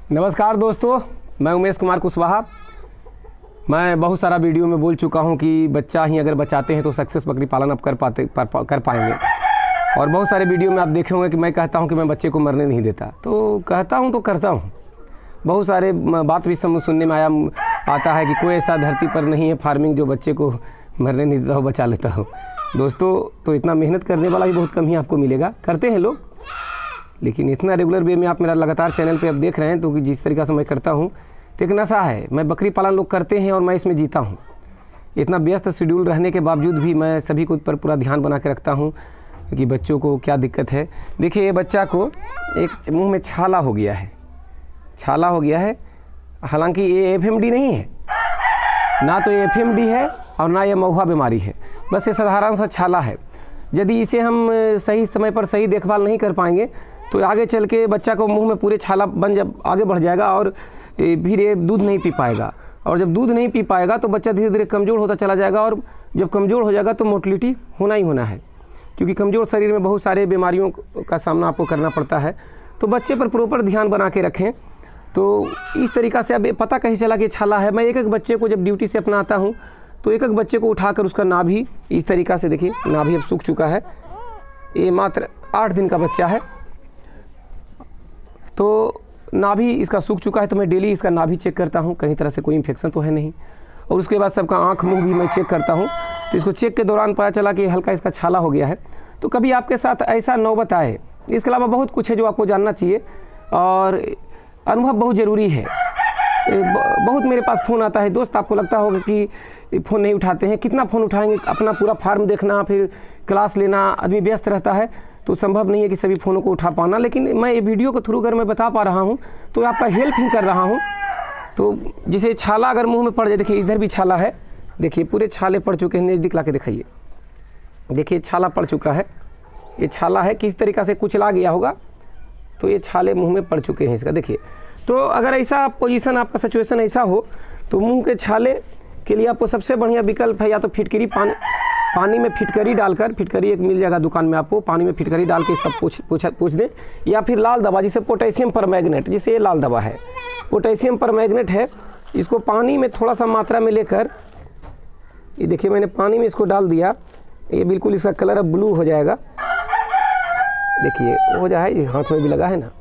नमस्कार दोस्तों, मैं उमेश कुमार कुशवाहा। मैं बहुत सारा वीडियो में बोल चुका हूं कि बच्चा ही अगर बचाते हैं तो सक्सेस बकरी पालन आप कर पाएंगे। और बहुत सारे वीडियो में आप देखे होंगे कि मैं कहता हूं कि मैं बच्चे को मरने नहीं देता, तो कहता हूं तो करता हूं। बहुत सारे बात भी सुनने में आता है कि कोई ऐसा धरती पर नहीं है फार्मिंग जो बच्चे को मरने नहीं देता हो, बचा लेता हो। दोस्तों, तो इतना मेहनत करने वाला भी बहुत कम ही आपको मिलेगा। करते हैं लोग, लेकिन इतना रेगुलर वे में आप मेरा लगातार चैनल पे अब देख रहे हैं, तो जिस तरीक़ा से मैं करता हूँ तो एक नशा है। मैं बकरी पालन लोग करते हैं और मैं इसमें जीता हूँ। इतना व्यस्त शेड्यूल रहने के बावजूद भी मैं सभी को पर पूरा ध्यान बना के रखता हूँ कि बच्चों को क्या दिक्कत है। देखिए, ये बच्चा को एक मुंह में छाला हो गया है। हालांकि ये एफएमडी नहीं है, ना तो ये एफएमडी है और ना ये महुआ बीमारी है, बस ये साधारण सा छाला है। यदि इसे हम सही समय पर सही देखभाल नहीं कर पाएंगे तो आगे चल के बच्चा को मुंह में पूरे छाला बन जब आगे बढ़ जाएगा और फिर ये दूध नहीं पी पाएगा। और जब दूध नहीं पी पाएगा तो बच्चा धीरे धीरे कमज़ोर होता चला जाएगा, और जब कमज़ोर हो जाएगा तो मोर्टलिटी होना ही होना है, क्योंकि कमज़ोर शरीर में बहुत सारे बीमारियों का सामना आपको करना पड़ता है। तो बच्चे पर प्रॉपर ध्यान बना के रखें। तो इस तरीक़ा से अब पता कैसे चला कि छाला है। मैं एक एक बच्चे को जब ड्यूटी से अपना आता हूँ तो एक एक बच्चे को उठाकर उसका नाभि इस तरीक़ा से, देखिए नाभि अब सूख चुका है। ये मात्र 8 दिन का बच्चा है, तो नाभि इसका सूख चुका है। तो मैं डेली इसका नाभि चेक करता हूँ, कहीं तरह से कोई इन्फेक्शन तो है नहीं। और उसके बाद सबका आँख मुँह भी मैं चेक करता हूँ। तो इसको चेक के दौरान पता चला कि हल्का इसका छाला हो गया है। तो कभी आपके साथ ऐसा नौबत आए, इसके अलावा बहुत कुछ है जो आपको जानना चाहिए, और अनुभव बहुत ज़रूरी है। बहुत मेरे पास फ़ोन आता है दोस्त, आपको लगता होगा कि फ़ोन नहीं उठाते हैं। कितना फ़ोन उठाएंगे, अपना पूरा फार्म देखना, फिर क्लास लेना, आदमी व्यस्त रहता है, तो संभव नहीं है कि सभी फ़ोनों को उठा पाना। लेकिन मैं ये वीडियो के थ्रू अगर मैं बता पा रहा हूँ तो आपका हेल्प ही कर रहा हूँ। तो जैसे छाला अगर मुंह में पड़ जाए, देखिए इधर भी छाला है, देखिए पूरे छाले पड़ चुके हैं। नज़दीक ला के दिखाइए, देखिए छाला पड़ चुका है। ये छाला है, किस तरीक़ा से कुचला गया होगा, तो ये छाले मुँह में पड़ चुके हैं इसका। देखिए, तो अगर ऐसा पोजीशन आपका सिचुएशन ऐसा हो तो मुंह के छाले के लिए आपको सबसे बढ़िया विकल्प है या तो फिटकरी, पानी में फिटकरी डालकर, फिटकरी एक मिल जाएगा दुकान में आपको, पानी में फिटकरी डाल के इसका पोंछ दें, या फिर लाल दवा जिसे पोटेशियम परमैंगनेट, जिसे ये लाल दवा है, पोटेशियम परमैंगनेट है। इसको पानी में थोड़ा सा मात्रा में लेकर, ये देखिए मैंने पानी में इसको डाल दिया, ये बिल्कुल इसका कलर अब ब्लू हो जाएगा। देखिए हो जाए, ये हाथ में भी लगा है ना,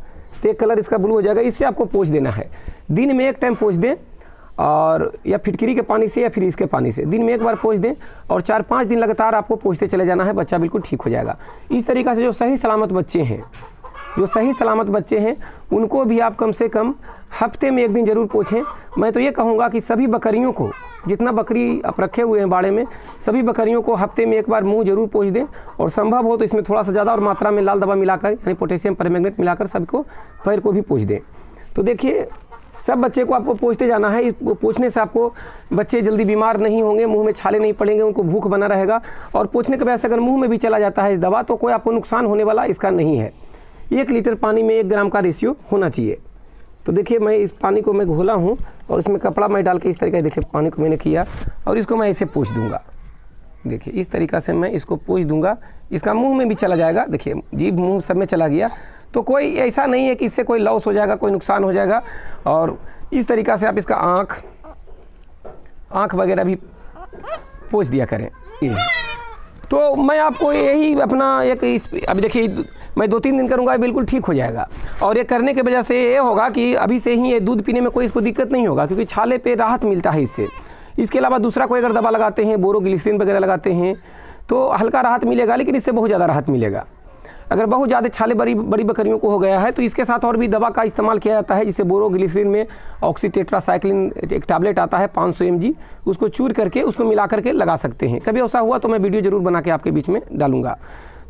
तो एक कलर इसका ब्लू हो जाएगा। इससे आपको पोंछ देना है। दिन में एक टाइम पोंछ दें, और या फिटकरी के पानी से या फिर इसके पानी से दिन में एक बार पोंछ दें, और 4-5 दिन लगातार आपको पोंछते चले जाना है। बच्चा बिल्कुल ठीक हो जाएगा। इस तरीक़ा से जो सही सलामत बच्चे हैं उनको भी आप कम से कम हफ्ते में 1 दिन ज़रूर पोंछें। मैं तो ये कहूँगा कि सभी बकरियों को, जितना बकरी आप रखे हुए हैं बाड़े में, सभी बकरियों को हफ्ते में एक बार मुंह जरूर पोंछ दें, और संभव हो तो इसमें थोड़ा सा ज़्यादा और मात्रा में लाल दवा मिलाकर, यानी पोटेशियम परमैंगनेट मिलाकर सबको पैर को भी पोंछ दें। तो देखिए, सब बच्चे को आपको पोंछते जाना है। पोंछने से आपको बच्चे जल्दी बीमार नहीं होंगे, मुंह में छाले नहीं पड़ेंगे, उनको भूख बना रहेगा। और पोंछने के वजह से अगर मुंह में भी चला जाता है इस दवा, तो कोई आपको नुकसान होने वाला इसका नहीं है। 1 लीटर पानी में 1 ग्राम का रेशियो होना चाहिए। तो देखिए, मैं इस पानी को मैं घोला हूँ और इसमें कपड़ा मैं डाल के इस तरीके से, देखिए पानी को मैंने किया और इसको मैं ऐसे पोंछ दूँगा। देखिए इस तरीक़ा से मैं इसको पोंछ दूँगा। इसका मुँह में भी चला जाएगा, देखिए जीभ मुँह सब में चला गया। तो कोई ऐसा नहीं है कि इससे कोई लॉस हो जाएगा, कोई नुकसान हो जाएगा। और इस तरीक़ा से आप इसका आँख वगैरह भी पोंछ दिया करें। ये तो मैं आपको यही अपना अभी देखिए मैं 2-3 दिन करूँगा, बिल्कुल ठीक हो जाएगा। और ये करने की वजह से ये होगा कि अभी से ही ये दूध पीने में कोई इसको दिक्कत नहीं होगा, क्योंकि छाले पे राहत मिलता है इससे। इसके अलावा दूसरा कोई अगर दवा लगाते हैं, बोरोग्लिसरीन वगैरह लगाते हैं, तो हल्का राहत मिलेगा, लेकिन इससे बहुत ज़्यादा राहत मिलेगा। अगर बहुत ज़्यादा छाले बड़ी बकरियों को हो गया है तो इसके साथ और भी दवा का इस्तेमाल किया जाता है, जिसे बोरोग्लिसरीन में ऑक्सीटेट्रासाइक्लिन एक टैबलेट आता है 500 mg, उसको चूर करके उसको मिला करके लगा सकते हैं। कभी ऐसा हुआ तो मैं वीडियो ज़रूर बना के आपके बीच में डालूंगा।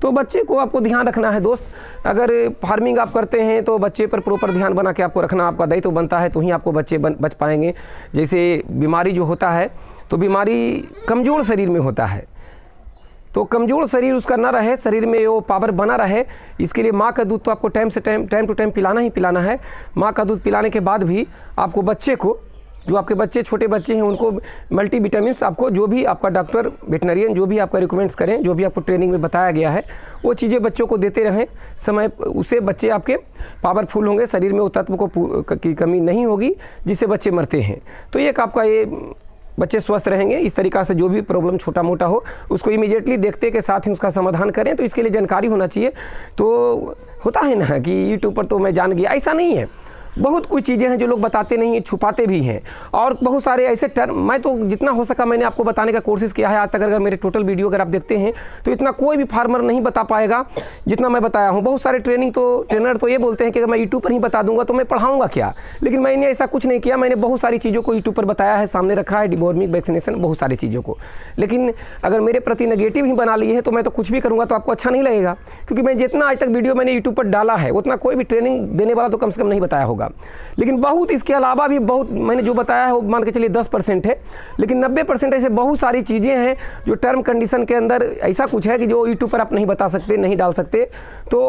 तो बच्चे को आपको ध्यान रखना है दोस्त। अगर फार्मिंग आप करते हैं तो बच्चे पर प्रॉपर ध्यान बना के आपको रखना आपका दायित्व बनता है, तो ही आपको बच्चे बच पाएंगे। जैसे बीमारी जो होता है, तो बीमारी कमज़ोर शरीर में होता है, तो कमज़ोर शरीर उसका ना रहे, शरीर में वो पावर बना रहे, इसके लिए माँ का दूध तो आपको टाइम टू टाइम पिलाना ही पिलाना है। माँ का दूध पिलाने के बाद भी आपको बच्चे को जो आपके बच्चे छोटे बच्चे हैं उनको मल्टीविटामिन्स आपको जो भी आपका डॉक्टर वेटनरियन जो भी आपका रिकमेंड्स करें, जो भी आपको ट्रेनिंग में बताया गया है वो चीज़ें बच्चों को देते रहें समय, उससे बच्चे आपके पावरफुल होंगे, शरीर में वो तत्व की कमी नहीं होगी जिससे बच्चे मरते हैं। तो एक आपका ये बच्चे स्वस्थ रहेंगे। इस तरीक़ा से जो भी प्रॉब्लम छोटा मोटा हो उसको इमीडिएटली देखते के साथ ही उसका समाधान करें। तो इसके लिए जानकारी होना चाहिए। तो होता है ना कि यूट्यूब पर तो मैं जान गया, ऐसा नहीं है। बहुत कुछ चीज़ें हैं जो लोग बताते नहीं हैं, छुपाते भी हैं। और बहुत सारे ऐसे टर्म, मैं तो जितना हो सका मैंने आपको बताने का कोशिश किया है आज तक। अगर मेरे टोटल वीडियो अगर आप देखते हैं तो इतना कोई भी फार्मर नहीं बता पाएगा जितना मैं बताया हूँ। बहुत सारे ट्रेनर तो ये बोलते हैं कि अगर मैं यूट्यूब पर ही बता दूंगा तो मैं पढ़ाऊँगा क्या, लेकिन मैंने ऐसा कुछ नहीं किया। मैंने बहुत सारी चीज़ों को यूट्यूब पर बताया है, सामने रखा है, डिवॉर्मिंग, वैक्सीनेशन, बहुत सारी चीज़ों को। लेकिन अगर मेरे प्रति नेगेटिव ही बना लिए है तो मैं तो कुछ भी करूँगा तो आपको अच्छा नहीं लगेगा, क्योंकि मैं जितना आज तक वीडियो मैंने यूट्यूब पर डाला है उतना कोई भी ट्रेनिंग देने वाला तो कम से कम नहीं बताया होगा। लेकिन बहुत इसके अलावा भी बहुत मैंने जो बताया है वो मान के चलिए 10% है, लेकिन 90% ऐसे बहुत सारी चीज़ें हैं जो टर्म कंडीशन के अंदर ऐसा कुछ है कि जो यूट्यूब पर आप नहीं बता सकते, नहीं डाल सकते। तो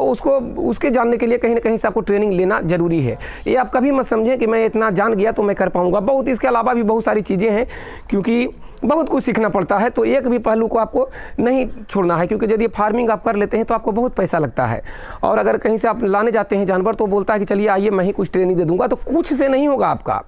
उसके जानने के लिए कहीं ना कहीं से आपको ट्रेनिंग लेना जरूरी है। ये आप कभी मत समझें कि मैं इतना जान गया तो मैं कर पाऊँगा। बहुत इसके अलावा भी बहुत सारी चीज़ें हैं, क्योंकि बहुत कुछ सीखना पड़ता है। तो एक भी पहलू को आपको नहीं छोड़ना है, क्योंकि यदि फार्मिंग आप कर लेते हैं तो आपको बहुत पैसा लगता है। और अगर कहीं से आप लाने जाते हैं जानवर तो बोलता है कि चलिए आइए मैं ही कुछ ट्रेनिंग दे दूंगा, तो कुछ से नहीं होगा आपका।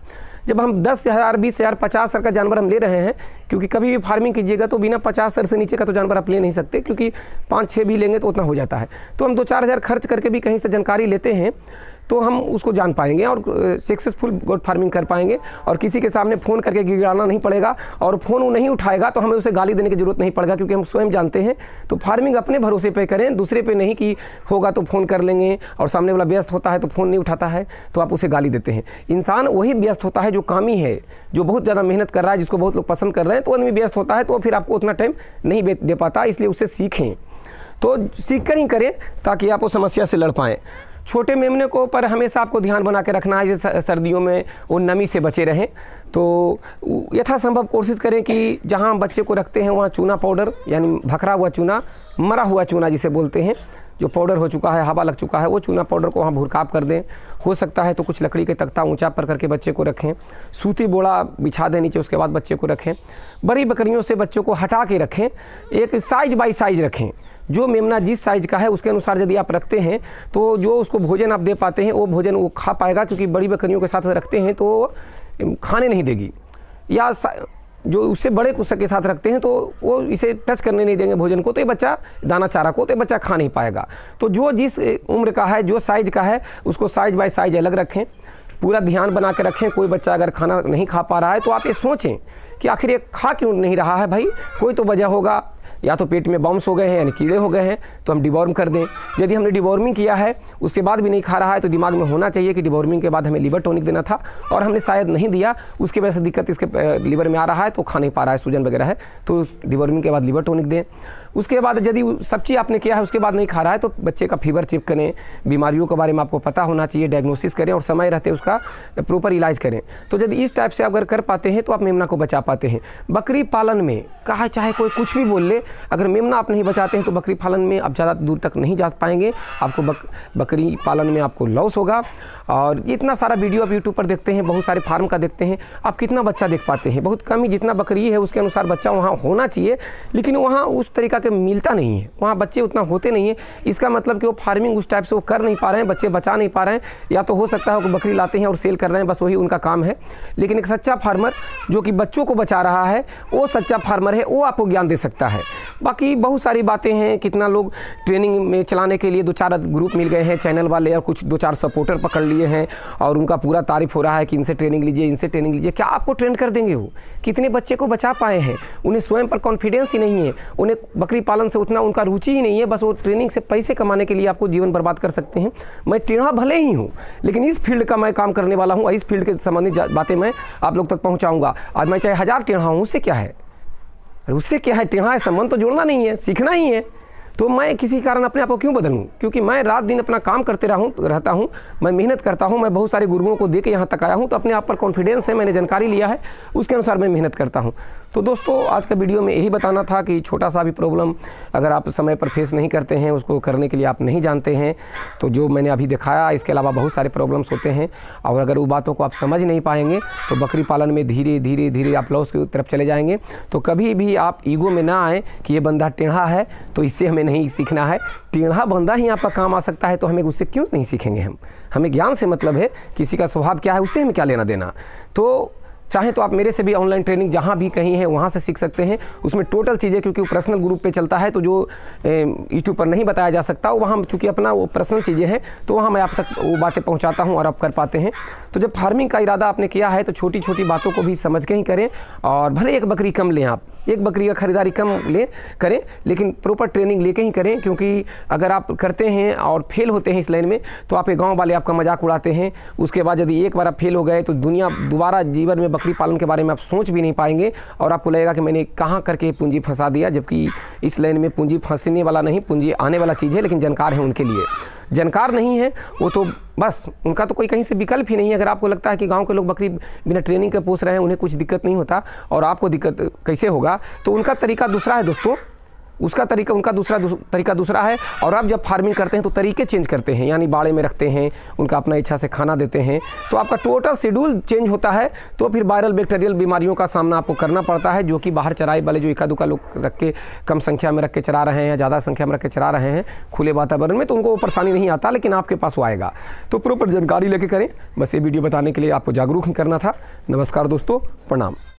जब हम 10,000, 20,000, 50,000 का जानवर हम ले रहे हैं, क्योंकि कभी भी फार्मिंग कीजिएगा तो बिना 50,000 से नीचे का तो जानवर आप ले नहीं सकते, क्योंकि 5-6 भी लेंगे तो उतना हो जाता है। तो हम 2-4 हज़ार खर्च करके भी कहीं से जानकारी लेते हैं तो हम उसको जान पाएंगे और सक्सेसफुल गोट फार्मिंग कर पाएंगे। और किसी के सामने फ़ोन करके गिड़ाना नहीं पड़ेगा, और फ़ोन वो नहीं उठाएगा तो हमें उसे गाली देने की ज़रूरत नहीं पड़ेगा, क्योंकि हम स्वयं जानते हैं। तो फार्मिंग अपने भरोसे पे करें, दूसरे पे नहीं कि होगा तो फ़ोन कर लेंगे और सामने वाला व्यस्त होता है तो फ़ोन नहीं उठाता है तो आप उसे गाली देते हैं। इंसान वही व्यस्त होता है जो कामी है, जो बहुत ज़्यादा मेहनत कर रहा है, जिसको बहुत लोग पसंद कर रहे हैं। तो आदमी व्यस्त होता है तो फिर आपको उतना टाइम नहीं दे पाता। इसलिए उससे सीखें, तो सीख कर ही करें ताकि आप उस समस्या से लड़ पाएँ। छोटे मेमने को पर हमेशा आपको ध्यान बना के रखना है, जैसे सर्दियों में वो नमी से बचे रहें। तो यथासंभव कोशिश करें कि जहाँ बच्चे को रखते हैं वहाँ चूना पाउडर, यानी भखरा हुआ चूना, मरा हुआ चूना जिसे बोलते हैं, जो पाउडर हो चुका है, हवा लग चुका है, वो चूना पाउडर को वहाँ भुरकाप कर दें। हो सकता है तो कुछ लकड़ी के तख्ता ऊंचा पर करके बच्चे को रखें, सूती बोड़ा बिछा दें नीचे, उसके बाद बच्चे को रखें। बड़ी बकरियों से बच्चों को हटा के रखें, एक साइज बाई साइज रखें। जो मेमना जिस साइज़ का है उसके अनुसार यदि आप रखते हैं तो जो उसको भोजन आप दे पाते हैं वो भोजन वो खा पाएगा, क्योंकि बड़ी बकरियों के साथ रखते हैं तो खाने नहीं देगी, या जो उससे बड़े के साथ रखते हैं तो वो इसे टच करने नहीं देंगे भोजन को, तो ये बच्चा दाना चारा को तो ये बच्चा खा नहीं पाएगा। तो जो जिस उम्र का है, जो साइज़ का है, उसको साइज बाय साइज अलग रखें। पूरा ध्यान बना के रखें। कोई बच्चा अगर खाना नहीं खा पा रहा है तो आप ये सोचें कि आखिर ये खा क्यों नहीं रहा है, भाई कोई तो वजह होगा, या तो पेट में बॉम्ब्स हो गए हैं यानी कीड़े हो गए हैं, तो हम डिवॉर्म कर दें। यदि हमने डिवॉर्मिंग किया है उसके बाद भी नहीं खा रहा है तो दिमाग में होना चाहिए कि डिवॉर्मिंग के बाद हमें लिवर टॉनिक देना था और हमने शायद नहीं दिया, उसकी वजह से दिक्कत इसके लिवर में आ रहा है तो खा नहीं पा रहा है, सूजन वगैरह है, तो डिवॉर्मिंग के बाद लिवर टॉनिक दें। उसके बाद यदि सब चीज़ आपने किया है उसके बाद नहीं खा रहा है तो बच्चे का फीवर चेक करें, बीमारियों के बारे में आपको पता होना चाहिए, डायग्नोसिस करें और समय रहते उसका प्रॉपर इलाज करें। तो यदि इस टाइप से अगर कर पाते हैं तो आप मेमना को बचा पाते हैं। बकरी पालन में कहा चाहे कोई कुछ भी बोल ले, अगर मेमना आप नहीं बचाते हैं तो बकरी पालन में आप ज़्यादा दूर तक नहीं जा पाएंगे। आपको बकरी पालन में आपको लॉस होगा। और इतना सारा वीडियो आप यूट्यूब पर देखते हैं, बहुत सारे फार्म का देखते हैं, आप कितना बच्चा देख पाते हैं? बहुत कम ही, जितना बकरी है उसके अनुसार बच्चा वहाँ होना चाहिए, लेकिन वहाँ उस तरीका के मिलता नहीं है, वहाँ बच्चे उतना होते नहीं है। इसका मतलब कि वो फार्मिंग उस टाइप से वो कर नहीं पा रहे हैं, बच्चे बचा नहीं पा रहे हैं, या तो हो सकता है कि बकरी लाते हैं और सेल कर रहे हैं, बस वही उनका काम है। लेकिन एक सच्चा फार्मर जो कि बच्चों को बचा रहा है वो सच्चा फार्मर है, वो आपको ज्ञान दे सकता है। बाकी बहुत सारी बातें हैं, कितना लोग ट्रेनिंग में चलाने के लिए 2-4 ग्रुप मिल गए हैं चैनल वाले, और कुछ 2-4 सपोर्टर पकड़ लिए हैं और उनका पूरा तारीफ हो रहा है कि इनसे ट्रेनिंग लीजिए, इनसे ट्रेनिंग लीजिए। क्या आपको ट्रेन कर देंगे वो? कितने बच्चे को बचा पाए हैं? उन्हें स्वयं पर कॉन्फिडेंस ही नहीं है, उन्हें बकरी पालन से उतना उनका रुचि ही नहीं है, बस वो ट्रेनिंग से पैसे कमाने के लिए आपको जीवन बर्बाद कर सकते हैं। मैं टेढ़ा भले ही हूँ, लेकिन इस फील्ड का मैं काम करने वाला हूँ, इस फील्ड के संबंधित बातें मैं आप लोग तक पहुँचाऊँगा। आज मैं चाहे 1000 टेढ़ा हूँ, उससे क्या है? उससे क्या है? टेढ़ा है, संबंध तो जोड़ना नहीं है, सीखना ही है। तो मैं किसी कारण अपने आप को क्यों बदलूं? क्योंकि मैं रात दिन अपना काम करते रहता हूं, मैं मेहनत करता हूं, मैं बहुत सारे गुरुओं को दे के यहाँ तक आया हूं, तो अपने आप पर कॉन्फिडेंस है, मैंने जानकारी लिया है, उसके अनुसार मैं मेहनत करता हूं। तो दोस्तों आज का वीडियो में यही बताना था कि छोटा सा भी प्रॉब्लम अगर आप समय पर फेस नहीं करते हैं, उसको करने के लिए आप नहीं जानते हैं, तो जो मैंने अभी दिखाया इसके अलावा बहुत सारे प्रॉब्लम्स होते हैं। और अगर वो बातों को आप समझ नहीं पाएंगे तो बकरी पालन में धीरे धीरे धीरे आप लॉस की तरफ चले जाएंगे। तो कभी भी आप ईगो में ना आए कि ये बंदा टेढ़ा है तो इससे हमें नहीं सीखना है। टेढ़ा बंदा ही आपका काम आ सकता है, तो हमें उससे क्यों नहीं सीखेंगे? हमें ज्ञान से मतलब है, किसी का स्वभाव क्या है उससे हमें क्या लेना देना। तो चाहे तो आप मेरे से भी ऑनलाइन ट्रेनिंग जहाँ भी कहीं है वहाँ से सीख सकते हैं। उसमें टोटल चीज़ें, क्योंकि वो पर्सनल ग्रुप पे चलता है, तो जो यूट्यूब पर नहीं बताया जा सकता वहाँ चूँकि अपना वो पर्सनल चीज़ें हैं, तो वहाँ मैं आप तक वो बातें पहुँचाता हूँ और आप कर पाते हैं। तो जब फार्मिंग का इरादा आपने किया है तो छोटी छोटी बातों को भी समझ के ही करें। और भले एक बकरी कम लें, आप एक बकरी का खरीदारी कम करें, लेकिन प्रॉपर ट्रेनिंग लेके ही करें। क्योंकि अगर आप करते हैं और फेल होते हैं इस लाइन में तो आपके गांव वाले आपका मजाक उड़ाते हैं। उसके बाद यदि एक बार आप फेल हो गए तो दुनिया दोबारा जीवन में बकरी पालन के बारे में आप सोच भी नहीं पाएंगे और आपको लगेगा कि मैंने कहाँ करके पूंजी फंसा दिया। जबकि इस लाइन में पूंजी फंसने वाला नहीं, पूंजी आने वाला चीज़ है, लेकिन जानकार है उनके लिए। जानकार नहीं है वो तो बस उनका तो कोई कहीं से विकल्प ही नहीं है। अगर आपको लगता है कि गांव के लोग बकरी बिना ट्रेनिंग के पोस रहे हैं, उन्हें कुछ दिक्कत नहीं होता और आपको दिक्कत कैसे होगा, तो उनका तरीका दूसरा है दोस्तों। उनका तरीका दूसरा है। और आप जब फार्मिंग करते हैं तो तरीके चेंज करते हैं, यानी बाड़े में रखते हैं, उनका अपना इच्छा से खाना देते हैं, तो आपका टोटल शेड्यूल चेंज होता है। तो फिर वायरल बैक्टीरियल बीमारियों का सामना आपको करना पड़ता है, जो कि बाहर चराई वाले जो इक्का दुक्का लोग रख के कम संख्या में रख के चरा रहे हैं या ज़्यादा संख्या में रख के चरा रहे हैं खुले वातावरण में, तो उनको वो परेशानी नहीं आता, लेकिन आपके पास वो आएगा। तो प्रॉपर जानकारी लेके करें। बस ये वीडियो बताने के लिए आपको जागरूक करना था। नमस्कार दोस्तों, प्रणाम।